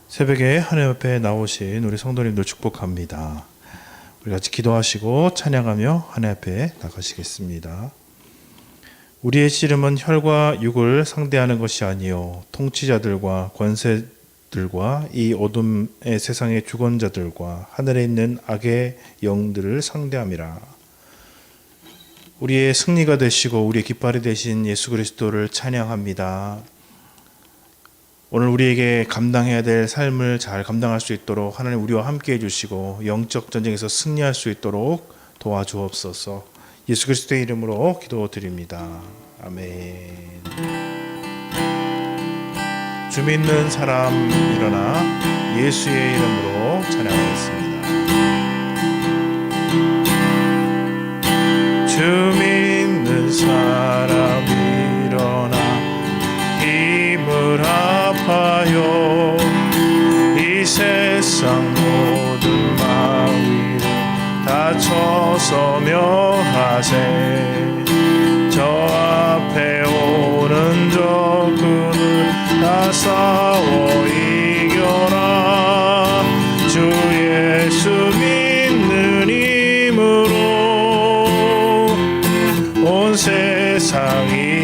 새벽에 하나님 앞에 나오신 우리 성도님들 축복합니다. 우리 같이 기도하시고 찬양하며 하나님 앞에 나가시겠습니다. 우리의 씨름은 혈과 육을 상대하는 것이 아니요 통치자들과 권세들과 이 어둠의 세상의 주권자들과 하늘에 있는 악의 영들을 상대함이라. 우리의 승리가 되시고 우리의 깃발이 되신 예수 그리스도를 찬양합니다. 오늘 우리에게 감당해야 될 삶을 잘 감당할 수 있도록 하나님 우리와 함께 해주시고 영적 전쟁에서 승리할 수 있도록 도와주옵소서. 예수 그리스도의 이름으로 기도드립니다. 아멘. 주 믿는 사람 일어나 예수의 이름으로 찬양하겠습니다. 주 믿는 사람 일어나 힘을 합하여 이 세상 모든 마음 다쳐서며 하세. 저 앞에 오는 적군을 다 싸워 이겨라. 주 예수 믿는 힘으로 온 세상이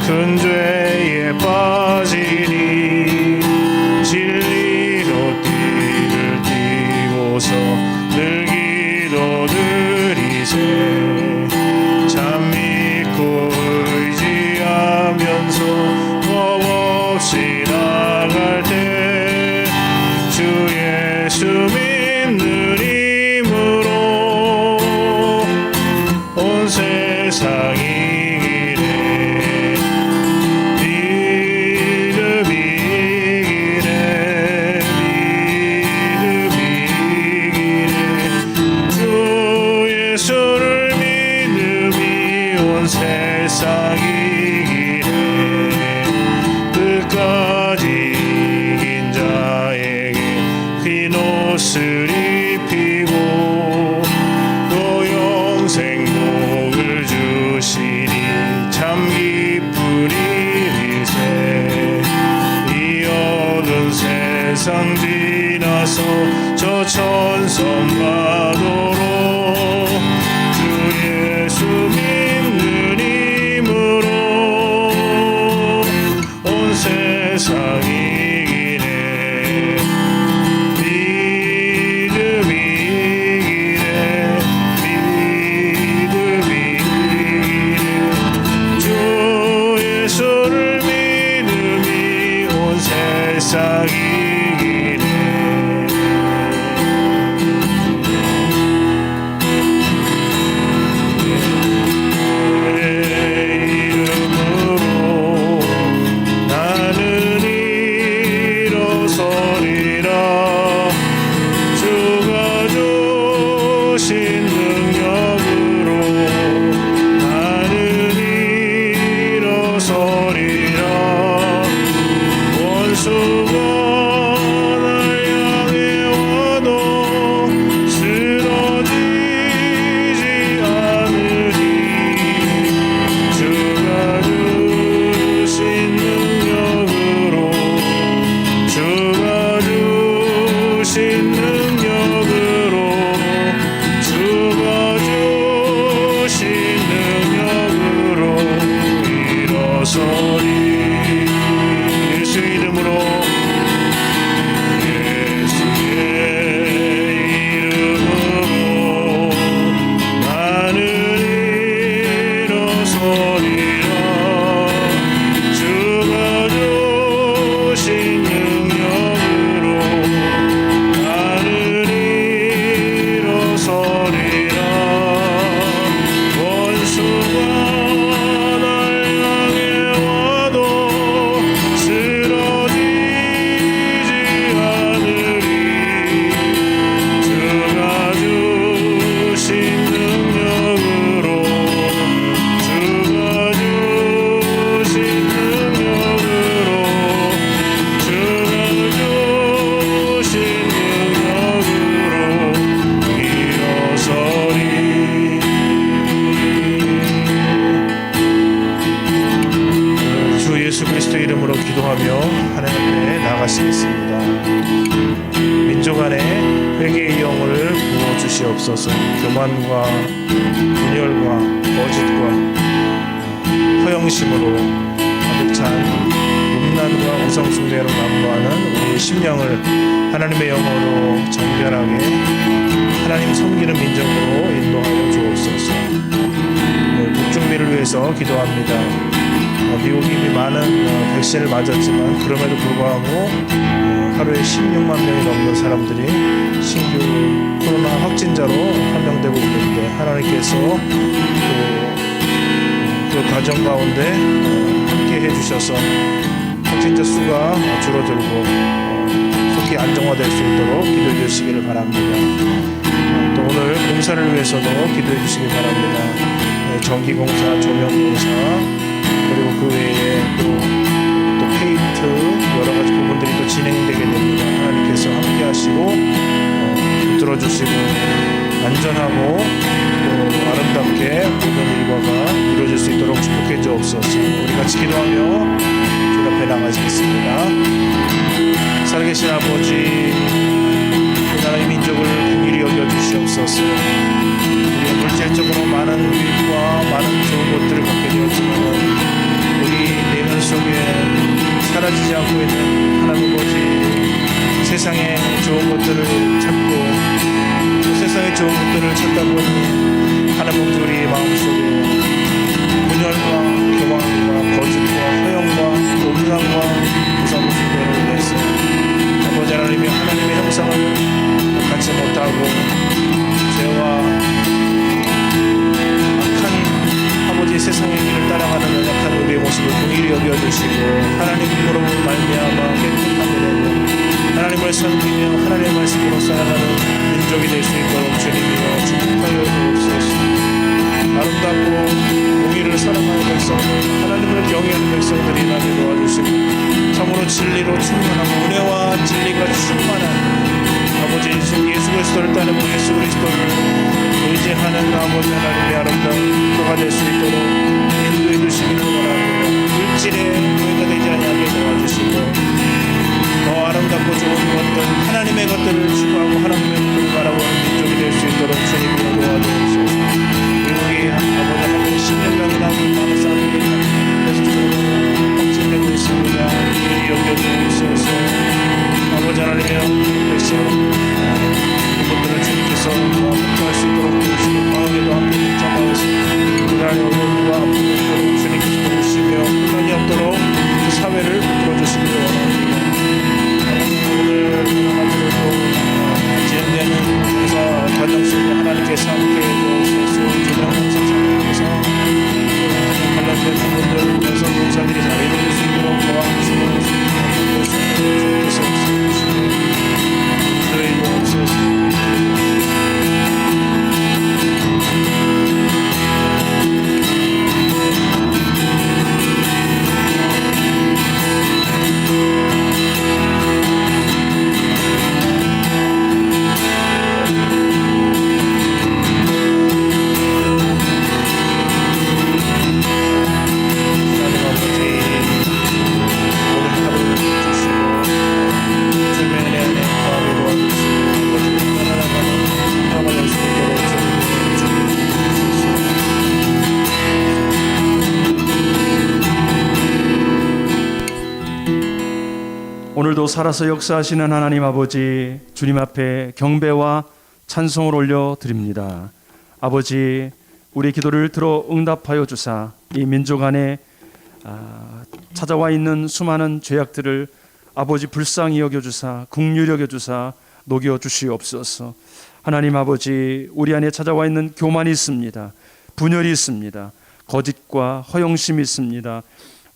큰 죄에 빠지니 진리로 띠를 띠고서 늘 기도드리세. 참 믿고 의지하면서 겁없이 나갈 때 주 예수 믿는 힘으로 온 세상이 끝까지 이긴 자에게 흰 옷을 입히고 또 영생 복을 주시니 참 기쁜 일이세. 이 어두운 세상 지나서 저 천성 가도록 주 예수 믿는 힘으로 온 세상이 이기네. 믿음이 이기네. 믿음이 이기네. 주 예수를 믿음이 온 세상이 이기네. 능력으로 주가 교만과 분열과 거짓과 허영심으로 가득 찬 음란과 우상숭배로 난무하는 우리의 심령을 하나님의 영으로 정결하게 하나님 섬기는 민족으로 인도하여 주옵소서. 북중미를 위해서 기도합니다. 미국이 이미 많은 백신을 맞았지만 그럼에도 불구하고 하루에 16만 명이 넘는 사람들이 신규 코로나 확진자로 판명되고 있는데 하나님께서 그 과정 가운데 함께 해주셔서 확진자 수가 줄어들고 속히 안정화될 수 있도록 기도해 주시기를 바랍니다. 또 오늘 공사를 위해서도 기도해 주시기 바랍니다. 전기공사, 조명공사, 그리고 그 외에 또 페인트 여러 가지 부분들이 또 진행되게 됩니다. 하나님께서 함께 하시고 붙들어 주시고 안전하고 또 아름답게 모든 일과가 이루어질 수 있도록 축복해 주옵소서. 우리 같이 기도하며 주 앞에 나가시겠습니다. 살아계신 아버지, 이 나라의 민족을 긍휼히 여겨 주시옵소서. 우리가 물질적으로 많은 유익과 많은 좋은 것들을 갖게 되었지만 우리 내면 속에 사라지지 않고 있는 하나님 아버지, 세상의 좋은 것들을 찾고 또 세상의 좋은 것들을 찾다 보니 하나님 아버지 우리 마음속에 분열과 교만과 거짓과 허영과 음란과 우상숭배를 위해서 아버지 하나님이 하나님의 형상을 갖지 못하고 죄와 악한 아버지 세상의 길을 따라가는 연약한 우리의 모습을 긍휼히 여겨주시고 하나님으로 말미암아 깨끗하게 되고 하나님을 섬기며 하나님의 말씀으로 살아가는 민족이 될 수 있도록 주님이여 축복하여 주옵소서. 아름답고 공의를 사랑하는 백성들, 하나님을 경외하는 백성들이 나게 도와주시고 참으로 진리로 충만하고 은혜와 진리가 충만한 아버지 예수 그리스도를 따르고 예수 그리스도를 의지하는 아버지 하나님의 아름다운 표가 될 수 있도록 인도해 주시기를 원합니다. 물질에 노예가 되지 않게 도와주시고 더 아름답고 좋은 것들, 하나님의 것들을 추구하고 하나님의 것들을 바라보는 민족이 될 수 있도록 주님이 도와주옵소서. 미국이 아버지 하나님 10년간이나 많은 사람들이 계속적으로 확진되고 있습니다. 이를 여겨주옵소서. 아버지 하나님의 백성 이분들을 주님께서 복종할 수 있도록 도우시고 과학에도 함께 복잡하여서 그날의 어려움과 아픔을 주님께서 도우시며 혼란이 없도록 그 사회를 풀어주시기를 원합니다. 오늘 진행되는 공사 과정 속에 하나님께서 함께 해주셔서 조명 공사장에서 관련된 부분들 건설 공사들이 잘 이루어질 수 있도록 도와주시고 주님께서 인도해 주옵소서. 오늘도 살아서 역사하시는 하나님 아버지, 주님 앞에 경배와 찬송을 올려드립니다. 아버지, 우리 기도를 들어 응답하여 주사 이 민족 안에 찾아와 있는 수많은 죄악들을 아버지 불쌍히 여겨주사 긍휼히 여겨주사 녹여주시옵소서. 하나님 아버지, 우리 안에 찾아와 있는 교만이 있습니다. 분열이 있습니다. 거짓과 허영심이 있습니다.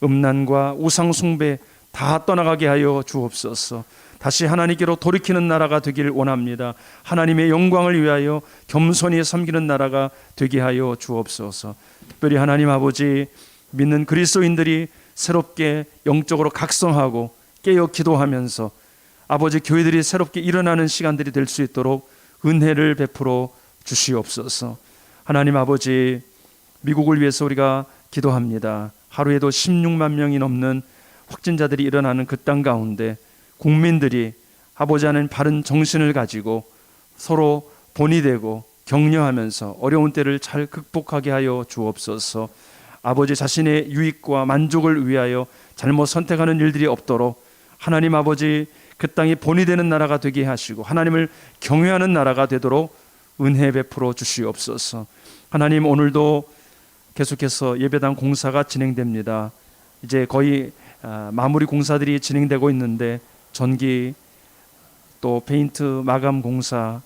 음란과 우상숭배 다 떠나가게 하여 주옵소서. 다시 하나님께로 돌이키는 나라가 되길 원합니다. 하나님의 영광을 위하여 겸손히 섬기는 나라가 되게 하여 주옵소서. 특별히 하나님 아버지, 믿는 그리스도인들이 새롭게 영적으로 각성하고 깨어 기도하면서 아버지 교회들이 새롭게 일어나는 시간들이 될 수 있도록 은혜를 베풀어 주시옵소서. 하나님 아버지, 미국을 위해서 우리가 기도합니다. 하루에도 16만 명이 넘는 확진자들이 일어나는 그 땅 가운데 국민들이 아버지 하나님 바른 정신을 가지고 서로 본이 되고 격려하면서 어려운 때를 잘 극복하게 하여 주옵소서. 아버지 자신의 유익과 만족을 위하여 잘못 선택하는 일들이 없도록 하나님 아버지 그 땅이 본이 되는 나라가 되게 하시고 하나님을 경외하는 나라가 되도록 은혜 베풀어 주시옵소서. 하나님 오늘도 계속해서 예배당 공사가 진행됩니다. 이제 거의 마무리 공사들이 진행되고 있는데 전기 또 페인트 마감 공사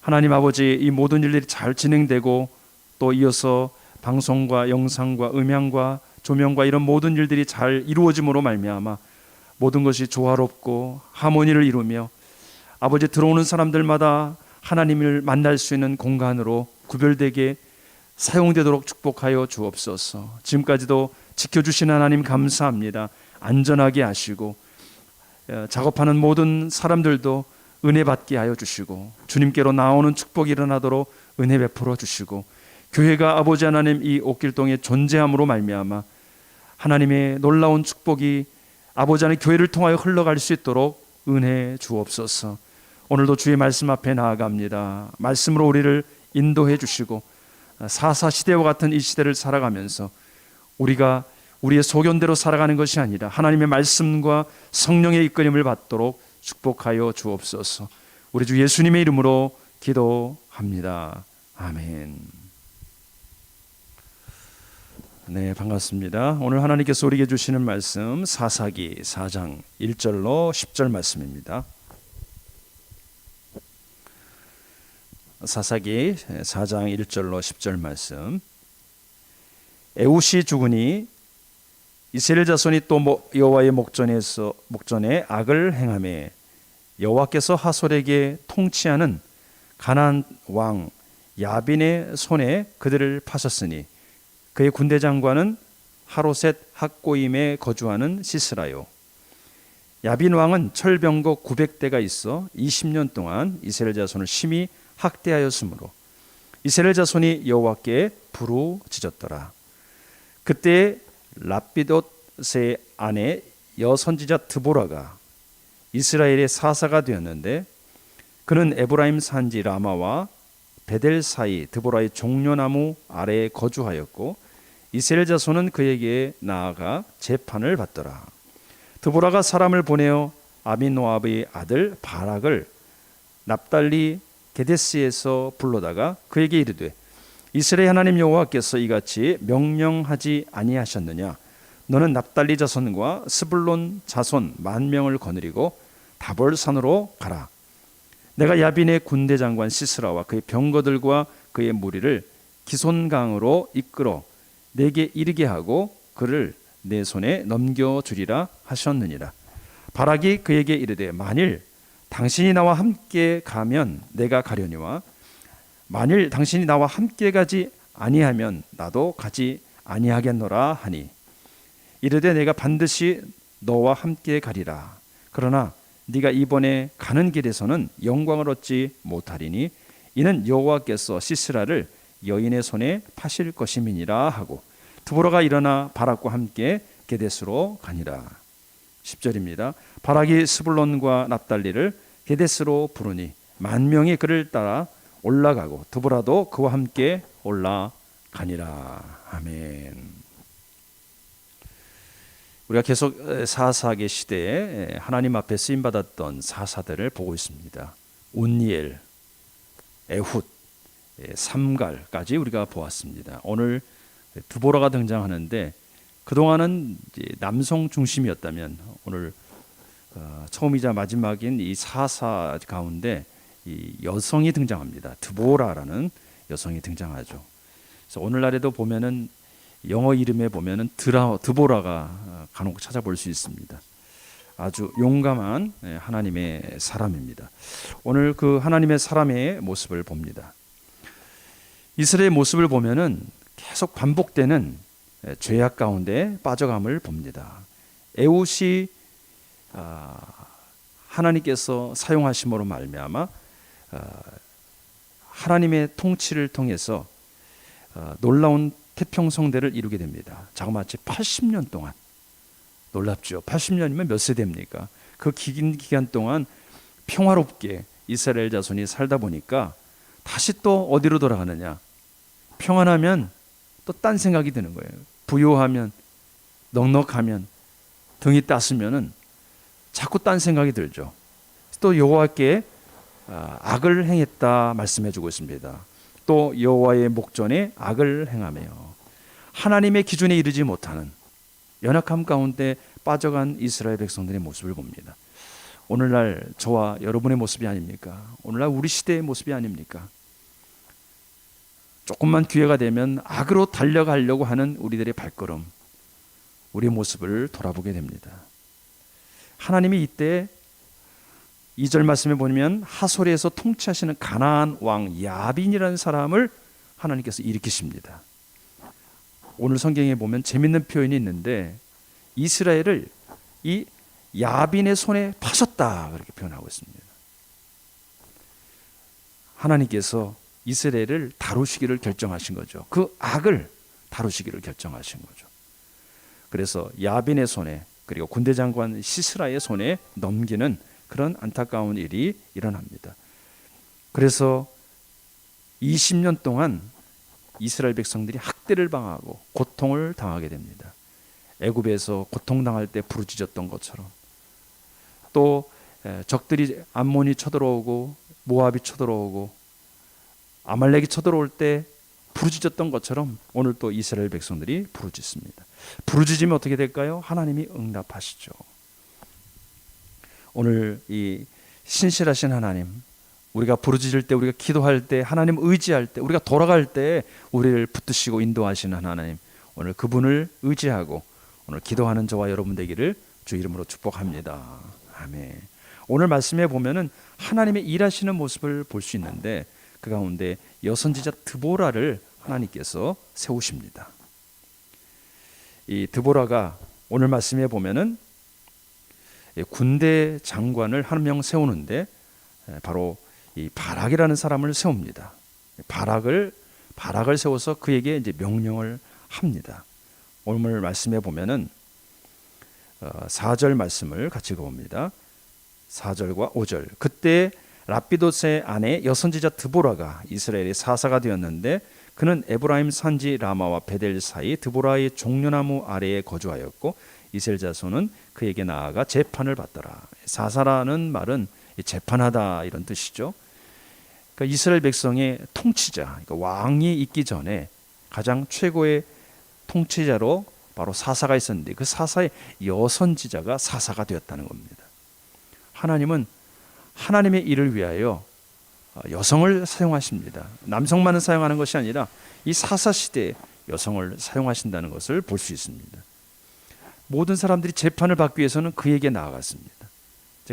하나님 아버지 이 모든 일들이 잘 진행되고 또 이어서 방송과 영상과 음향과 조명과 이런 모든 일들이 잘 이루어짐으로 말미암아 모든 것이 조화롭고 하모니를 이루며 아버지 들어오는 사람들마다 하나님을 만날 수 있는 공간으로 구별되게 사용되도록 축복하여 주옵소서. 지금까지도 지켜주신 하나님 감사합니다. 안전하게 하시고 작업하는 모든 사람들도 은혜 받게 하여 주시고 주님께로 나오는 축복이 일어나도록 은혜 베풀어 주시고 교회가 아버지 하나님 이 옥길동에 존재함으로 말미암아 하나님의 놀라운 축복이 아버지 하나님 교회를 통하여 흘러갈 수 있도록 은혜 주옵소서. 오늘도 주의 말씀 앞에 나아갑니다. 말씀으로 우리를 인도해 주시고 사사 시대와 같은 이 시대를 살아가면서 우리가 우리의 소견대로 살아가는 것이 아니라 하나님의 말씀과 성령의 이끌림을 받도록 축복하여 주옵소서. 우리 주 예수님의 이름으로 기도합니다. 아멘. 네, 반갑습니다. 오늘 하나님께서 우리에게 주시는 말씀 사사기 4장 1절로 10절 말씀입니다. 사사기 4장 1절로 10절 말씀. 에훗이 죽으니 이스라엘 자손이 또 여호와의 목전에 악을 행하매 여호와께서 하솔에게 통치하는 가나안 왕 야빈의 손에 그들을 파셨으니 그의 군대 장관은 하로셋 학고임에 거주하는 시스라요. 야빈 왕은 철병거 900대가 있어 20년 동안 이스라엘 자손을 심히 학대하였으므로 이스라엘 자손이 여호와께 부르짖었더라. 그때 랍비돗의 아내 여선지자 드보라가 이스라엘의 사사가 되었는데 그는 에브라임 산지 라마와 베델 사이 드보라의 종려나무 아래에 거주하였고 이스라엘 자손은 그에게 나아가 재판을 받더라. 드보라가 사람을 보내어 아비노압의 아들 바락을 납달리 게데스에서 불러다가 그에게 이르되 이스라엘 하나님 여호와께서 이같이 명령하지 아니하셨느냐? 너는 납달리 자손과 스불론 자손 10,000명을 거느리고 다볼산으로 가라. 내가 야빈의 군대 장관 시스라와 그의 병거들과 그의 무리를 기손강으로 이끌어 내게 이르게 하고 그를 내 손에 넘겨주리라 하셨느니라. 바락이 그에게 이르되 만일 당신이 나와 함께 가면 내가 가려니와 만일 당신이 나와 함께 가지 아니하면 나도 가지 아니하겠노라 하니 이르되 내가 반드시 너와 함께 가리라. 그러나 네가 이번에 가는 길에서는 영광을 얻지 못하리니 이는 여호와께서 시스라를 여인의 손에 파실 것임이니라 하고 드보라가 일어나 바락과 함께 게데스로 가니라. 10절입니다. 바락이 스불론과 납달리를 게데스로 부르니 10,000명이 그를 따라 올라가고 드보라도 그와 함께 올라가니라. 아멘. 우리가 계속 사사기 시대에 하나님 앞에 쓰임 받았던 사사들을 보고 있습니다. 온니엘, 에훗, 삼갈까지 우리가 보았습니다. 오늘 드보라가 등장하는데 그동안은 남성 중심이었다면 오늘 처음이자 마지막인 이 사사 가운데 이 여성이 등장합니다. 드보라라는 여성이 등장하죠. 그래서 오늘날에도 보면은 영어 이름에 보면은 드보라가 간혹 찾아볼 수 있습니다. 아주 용감한 하나님의 사람입니다. 오늘 그 하나님의 사람의 모습을 봅니다. 이스라엘의 모습을 보면은 계속 반복되는 죄악 가운데 빠져감을 봅니다. 에훗이 하나님께서 사용하심으로 말미암아 하나님의 통치를 통해서 놀라운 태평성대를 이루게 됩니다. 자그마치 80년 동안. 놀랍죠. 80년이면 몇 세대입니까? 그 긴 기간 동안 평화롭게 이스라엘 자손이 살다 보니까 다시 또 어디로 돌아가느냐? 평안하면 또 딴 생각이 드는 거예요. 부요하면, 넉넉하면, 등이 따스면은 자꾸 딴 생각이 들죠. 또 여호와께 악을 행했다 말씀해주고 있습니다. 또 여호와의 목전에 악을 행하며 하나님의 기준에 이르지 못하는 연약함 가운데 빠져간 이스라엘 백성들의 모습을 봅니다. 오늘날 저와 여러분의 모습이 아닙니까? 오늘날 우리 시대의 모습이 아닙니까? 조금만 기회가 되면 악으로 달려가려고 하는 우리들의 발걸음, 우리의 모습을 돌아보게 됩니다. 하나님이 이때 2절 말씀에 보면 하솔에서 통치하시는 가나안 왕 야빈이라는 사람을 하나님께서 일으키십니다. 오늘 성경에 보면 재밌는 표현이 있는데 이스라엘을 이 야빈의 손에 파셨다 그렇게 표현하고 있습니다. 하나님께서 이스라엘을 다루시기를 결정하신 거죠. 그 악을 다루시기를 결정하신 거죠. 그래서 야빈의 손에 그리고 군대 장관 시스라의 손에 넘기는 그런 안타까운 일이 일어납니다. 그래서 20년 동안 이스라엘 백성들이 학대를 당하고 고통을 당하게 됩니다. 애굽에서 고통당할 때 부르짖었던 것처럼 또 적들이 암몬이 쳐들어오고 모압이 쳐들어오고 아말렉이 쳐들어올 때 부르짖었던 것처럼 오늘 또 이스라엘 백성들이 부르짖습니다. 부르짖으면 어떻게 될까요? 하나님이 응답하시죠. 오늘 이 신실하신 하나님, 우리가 부르짖을 때, 우리가 기도할 때, 하나님 의지할 때, 우리가 돌아갈 때 우리를 붙드시고 인도하시는 하나님, 오늘 그분을 의지하고 오늘 기도하는 저와 여러분 되기를 주 이름으로 축복합니다. 아멘. 오늘 말씀에 보면은 하나님의 일하시는 모습을 볼 수 있는데 그 가운데 여선지자 드보라를 하나님께서 세우십니다. 이 드보라가 오늘 말씀에 보면은 군대 장관을 한 명 세우는데 바로 이 바락이라는 사람을 세웁니다. 바락을 세워서 그에게 이제 명령을 합니다. 오늘 말씀에 보면은 4절 말씀을 같이 읽어봅니다. 4절과 5절. 그때 라피도스의 아내 여선지자 드보라가 이스라엘의 사사가 되었는데 그는 에브라임 산지 라마와 베델 사이 드보라의 종려나무 아래에 거주하였고 이스라엘 자손은 그에게 나아가 재판을 받더라. 사사라는 말은 재판하다 이런 뜻이죠. 그러니까 이스라엘 백성의 통치자, 그러니까 왕이 있기 전에 가장 최고의 통치자로 바로 사사가 있었는데 그 사사의 여선지자가 사사가 되었다는 겁니다. 하나님은 하나님의 일을 위하여 여성을 사용하십니다. 남성만을 사용하는 것이 아니라 이 사사 시대에 여성을 사용하신다는 것을 볼 수 있습니다. 모든 사람들이 재판을 받기 위해서는 그에게 나아갔습니다.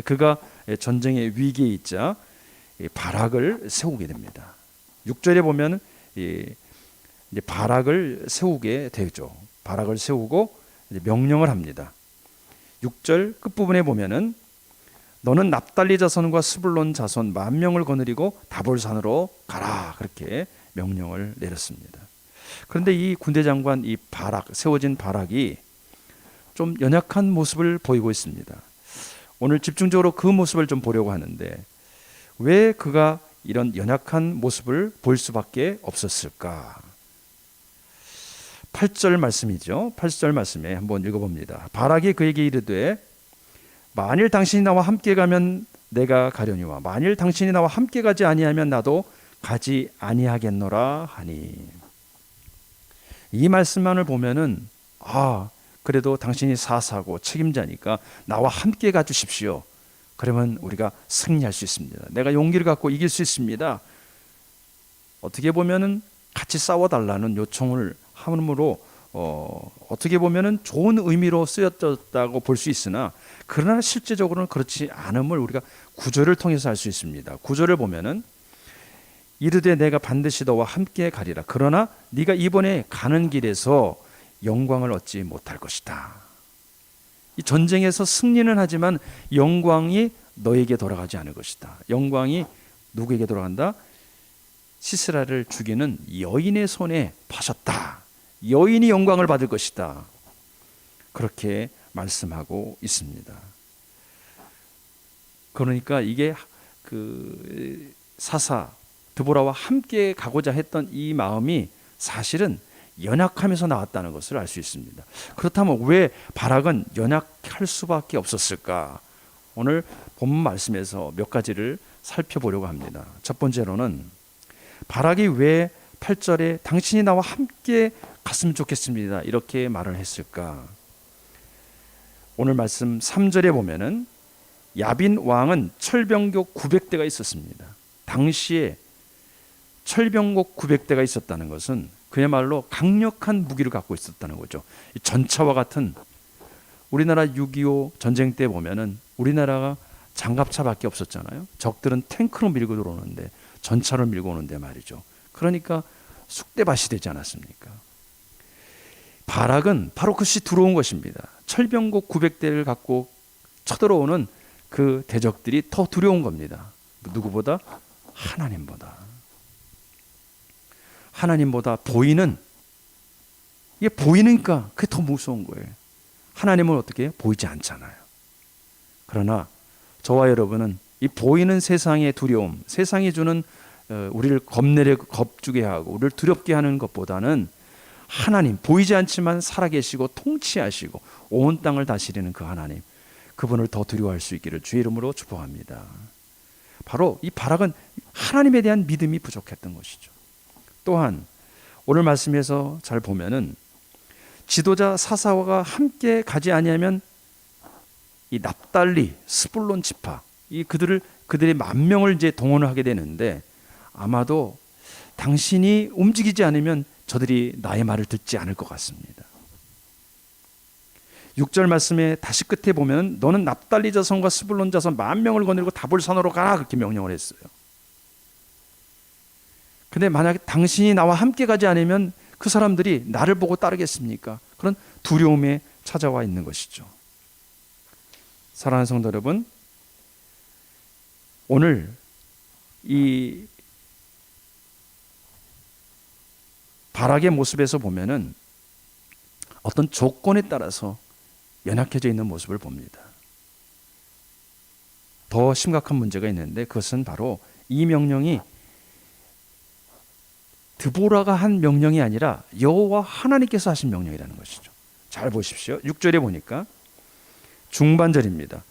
그가 전쟁의 위기에 있자 바락을 세우게 됩니다. 6절에 보면 이제 바락을 세우게 되죠. 바락을 세우고 명령을 합니다. 6절 끝부분에 보면은 너는 납달리 자손과 스불론 자손 10,000명을 거느리고 다볼산으로 가라 그렇게 명령을 내렸습니다. 그런데 이 군대 장관 이 바락 세워진 바락이 좀 연약한 모습을 보이고 있습니다. 오늘 집중적으로 그 모습을 좀 보려고 하는데 왜 그가 이런 연약한 모습을 보일 수밖에 없었을까? 8절 말씀이죠. 8절 말씀에 한번 읽어봅니다. 바락이 그에게 이르되 만일 당신이 나와 함께 가면 내가 가려니와 만일 당신이 나와 함께 가지 아니하면 나도 가지 아니하겠노라 하니. 이 말씀만을 보면은 그래도 당신이 사사고 책임자니까 나와 함께 가주십시오. 그러면 우리가 승리할 수 있습니다. 내가 용기를 갖고 이길 수 있습니다. 어떻게 보면은 같이 싸워달라는 요청을 함으로 어떻게 보면은 좋은 의미로 쓰였다고 볼 수 있으나 그러나 실제적으로는 그렇지 않음을 우리가 구절을 통해서 알 수 있습니다. 구절을 보면은 이르되 내가 반드시 너와 함께 가리라. 그러나 네가 이번에 가는 길에서 영광을 얻지 못할 것이다. 이 전쟁에서 승리는 하지만 영광이 너에게 돌아가지 않을 것이다. 영광이 누구에게 돌아간다? 시스라를 죽이는 여인의 손에 파셨다. 여인이 영광을 받을 것이다. 그렇게 말씀하고 있습니다. 그러니까 이게 그 사사 드보라와 함께 가고자 했던 이 마음이 사실은 연약하면서 나왔다는 것을 알 수 있습니다. 그렇다면 왜 바락은 연약할 수밖에 없었을까? 오늘 본문 말씀에서 몇 가지를 살펴보려고 합니다. 첫 번째로는 바락이 왜 8절에 당신이 나와 함께 갔으면 좋겠습니다 이렇게 말을 했을까? 오늘 말씀 3절에 보면은 야빈 왕은 철병거 900대가 있었습니다. 당시에 철병거 900대가 있었다는 것은 그야말로 강력한 무기를 갖고 있었다는 거죠. 전차와 같은, 우리나라 6.25 전쟁 때 보면은 우리나라가 장갑차밖에 없었잖아요. 적들은 탱크로 밀고 들어오는데 전차를 밀고 오는데 말이죠. 그러니까 쑥대밭이 되지 않았습니까? 바락은 바로 그것이 들어온 것입니다. 철병거 900대를 갖고 쳐들어오는 그 대적들이 더 두려운 겁니다. 누구보다? 하나님보다 보이는, 이게 보이니까 그게 더 무서운 거예요. 하나님은 어떻게 보이지 않잖아요. 그러나 저와 여러분은 이 보이는 세상의 두려움, 세상이 주는 우리를 겁주게 하고 우리를 두렵게 하는 것보다는 하나님, 보이지 않지만 살아계시고 통치하시고 온 땅을 다스리는 그 하나님, 그분을 더 두려워할 수 있기를 주의 이름으로 축복합니다. 바로 이 바락은 하나님에 대한 믿음이 부족했던 것이죠. 또한 오늘 말씀에서 잘 보면은 지도자 사사와 함께 가지 아니하면 이 납달리, 스불론 지파, 이 그들의 10,000명을 이제 동원을 하게 되는데, 아마도 당신이 움직이지 않으면 저들이 나의 말을 듣지 않을 것 같습니다. 6절 말씀에 다시 끝에 보면 너는 납달리 자손과 스불론 자손 10,000명을 거느리고 다볼산으로 가라, 그렇게 명령을 했어요. 근데 만약에 당신이 나와 함께 가지 않으면 그 사람들이 나를 보고 따르겠습니까? 그런 두려움에 찾아와 있는 것이죠. 사랑하는 성도 여러분, 오늘 이 바락의 모습에서 보면은 어떤 조건에 따라서 연약해져 있는 모습을 봅니다. 더 심각한 문제가 있는데 그것은 바로 이 명령이 드보라가 한 명령이 아니라 여호와 하나님께서 하신 명령이라는 것이죠. 잘 보십시오. 6절에 보니까 중반절입니다.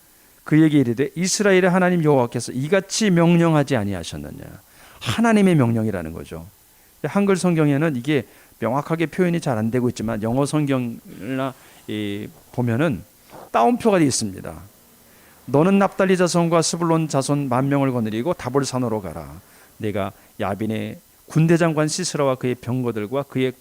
그에게 이르되 이스라엘의 하나님 여호와께서 이같이 명령하지 아니하셨느냐. 하나님의 명령이라는 거죠. 한글 성경에는 이게 명확하게 표현이 잘 안 되고 있지만 영어 성경이나 보면은 따옴표가 되어 있습니다. 너는 납달리 자손과 스불론 자손 10,000명을 거느리고 다볼산으로 가라. 내가 야빈의 군대장관 시스라와 그의 병거들과 그의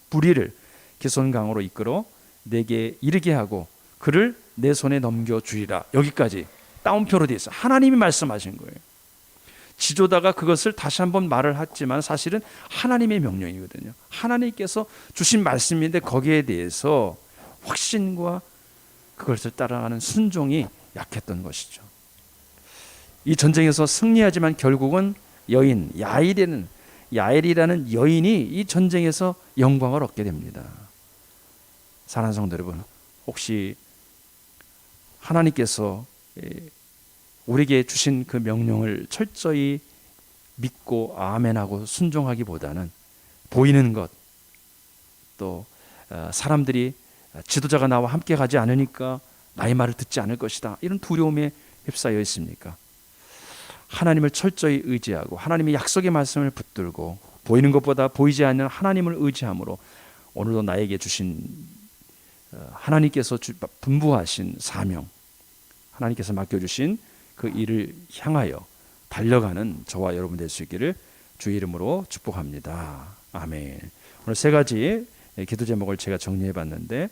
부리를 기손강으로 이끌어 내게 이르게 하고 그를 내 손에 넘겨주리라. 여기까지 따옴표로 되어 있어요. 하나님이 말씀하신 거예요. 지도자가 그것을 다시 한번 말을 했지만 사실은 하나님의 명령이거든요. 하나님께서 주신 말씀인데 거기에 대해서 확신과 그것을 따라가는 순종이 약했던 것이죠. 이 전쟁에서 승리하지만 결국은 여인 야엘이라는 여인이 이 전쟁에서 영광을 얻게 됩니다. 사랑하는 성도 여러분, 혹시 하나님께서 우리에게 주신 그 명령을 철저히 믿고 아멘하고 순종하기보다는 보이는 것, 또 사람들이 지도자가 나와 함께 가지 않으니까 나의 말을 듣지 않을 것이다, 이런 두려움에 휩싸여 있습니까? 하나님을 철저히 의지하고 하나님의 약속의 말씀을 붙들고 보이는 것보다 보이지 않는 하나님을 의지함으로 오늘도 나에게 주신 하나님께서 분부하신 사명, 하나님께서 맡겨주신 그 일을 향하여 달려가는 저와 여러분 될 수 있기를 주의 이름으로 축복합니다. 아멘. 오늘 3가지 기도 제목을 제가 정리해 봤는데,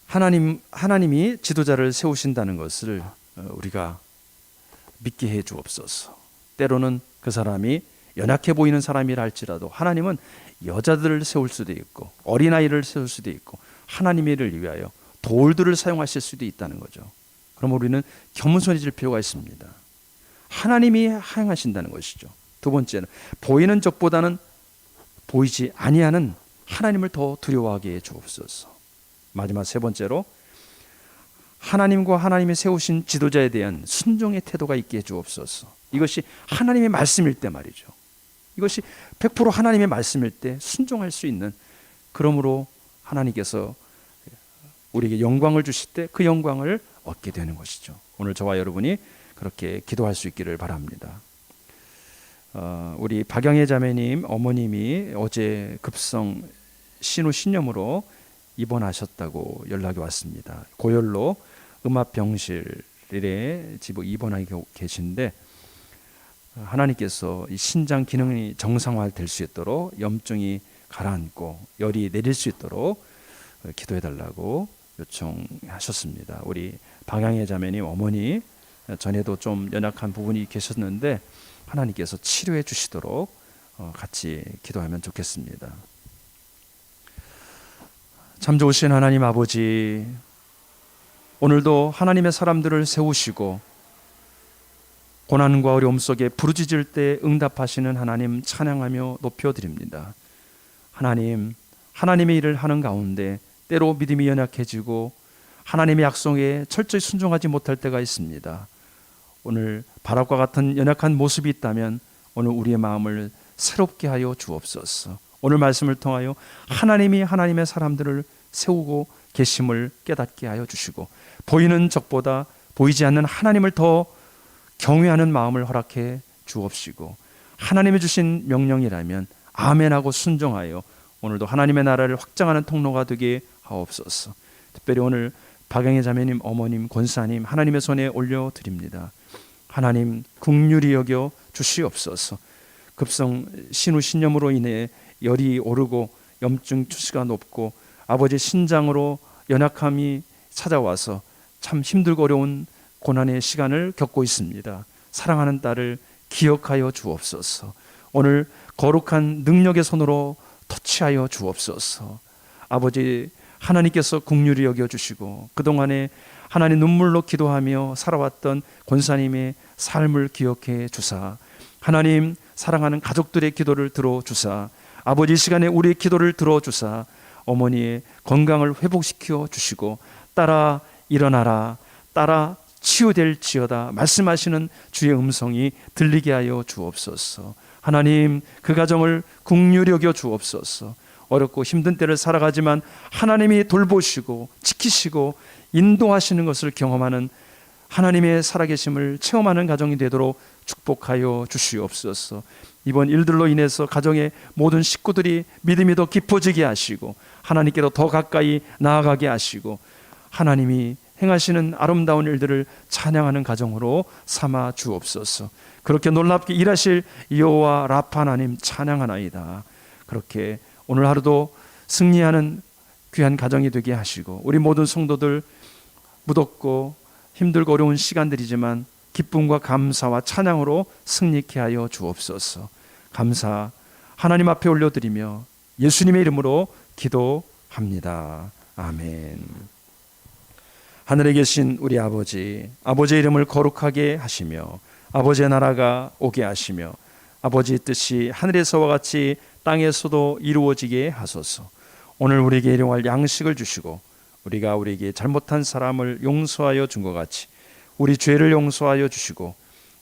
하나님이 지도자를 세우신다는 것을 우리가 믿게 해 주옵소서. 때로는 그 사람이 연약해 보이는 사람이라 할지라도 하나님은 여자들을 세울 수도 있고 어린아이를 세울 수도 있고 하나님의 일을 위하여 돌들을 사용하실 수도 있다는 거죠. 그럼 우리는 겸손해질 필요가 있습니다. 하나님이 행하신다는 것이죠. 두 번째는 보이는 적보다는 보이지 아니하는 하나님을 더 두려워하게 해 주옵소서. 마지막 3번째로 하나님과 하나님이 세우신 지도자에 대한 순종의 태도가 있게 해 주옵소서. 이것이 하나님의 말씀일 때 말이죠. 이것이 100% 하나님의 말씀일 때 순종할 수 있는, 그러므로 하나님께서 우리에게 영광을 주실 때 그 영광을 얻게 되는 것이죠. 오늘 저와 여러분이 그렇게 기도할 수 있기를 바랍니다. 우리 박영애 자매님 어머님이 어제 급성 신우신염으로 입원하셨다고 연락이 왔습니다. 고열로 음압병실에 지금 입원하고 계신데, 하나님께서 이 신장 기능이 정상화될 수 있도록, 염증이 가라앉고 열이 내릴 수 있도록 기도해 달라고 요청하셨습니다. 우리 박양혜 자매님 어머니, 전에도 좀 연약한 부분이 계셨는데 하나님께서 치료해 주시도록 같이 기도하면 좋겠습니다. 참 좋으신 하나님 아버지, 오늘도 하나님의 사람들을 세우시고 고난과 어려움 속에 부르짖을 때 응답하시는 하나님 찬양하며 높여드립니다. 하나님, 하나님의 일을 하는 가운데 때로 믿음이 연약해지고 하나님의 약속에 철저히 순종하지 못할 때가 있습니다. 오늘 바락과 같은 연약한 모습이 있다면 오늘 우리의 마음을 새롭게 하여 주옵소서. 오늘 말씀을 통하여 하나님이 하나님의 사람들을 세우고 계심을 깨닫게 하여 주시고, 보이는 적보다 보이지 않는 하나님을 더 경외하는 마음을 허락해 주옵시고, 하나님이 주신 명령이라면 아멘하고 순종하여 오늘도 하나님의 나라를 확장하는 통로가 되게 하옵소서. 특별히 오늘 박영애 자매님 어머님 권사님 하나님의 손에 올려드립니다. 하나님 긍휼히 여겨 주시옵소서. 급성 신우신염으로 인해 열이 오르고 염증 추시가 높고 아버지 신장으로 연약함이 찾아와서 참 힘들고 어려운 고난의 시간을 겪고 있습니다. 사랑하는 딸을 기억하여 주옵소서. 오늘 거룩한 능력의 손으로 터치하여 주옵소서. 아버지, 하나님께서 긍휼히 여겨주시고 그동안에 하나님 눈물로 기도하며 살아왔던 권사님의 삶을 기억해 주사, 하나님 사랑하는 가족들의 기도를 들어주사, 아버지 이 시간에 우리의 기도를 들어주사 어머니의 건강을 회복시켜 주시고, 딸아 일어나라, 딸아 치유될지어다 말씀하시는 주의 음성이 들리게 하여 주옵소서. 하나님 그 가정을 긍휼히 여겨 주옵소서. 어렵고 힘든 때를 살아가지만 하나님이 돌보시고 지키시고 인도하시는 것을 경험하는 하나님의 살아계심을 체험하는 가정이 되도록 축복하여 주시옵소서. 이번 일들로 인해서 가정의 모든 식구들이 믿음이 더 깊어지게 하시고 하나님께로 더 가까이 나아가게 하시고 하나님이 행하시는 아름다운 일들을 찬양하는 가정으로 삼아 주옵소서. 그렇게 놀랍게 일하실 여호와 라파 하나님 찬양하나이다. 그렇게 오늘 하루도 승리하는 귀한 가정이 되게 하시고, 우리 모든 성도들 무덥고 힘들고 어려운 시간들이지만 기쁨과 감사와 찬양으로 승리케 하여 주옵소서. 감사 하나님 앞에 올려드리며 예수님의 이름으로 기도합니다. 아멘. 하늘에 계신 우리 아버지, 아버지의 이름을 거룩하게 하시며 아버지의 나라가 오게 하시며 아버지의 뜻이 하늘에서와 같이 땅에서도 이루어지게 하소서. 오늘 우리에게 일용할 양식을 주시고 우리가 우리에게 잘못한 사람을 용서하여 준 것 같이 우리 죄를 용서하여 주시고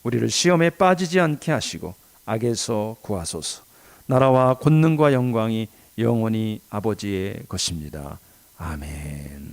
우리를 시험에 빠지지 않게 하시고 악에서 구하소서. 나라와 권능과 영광이 영원히 아버지의 것입니다. 아멘.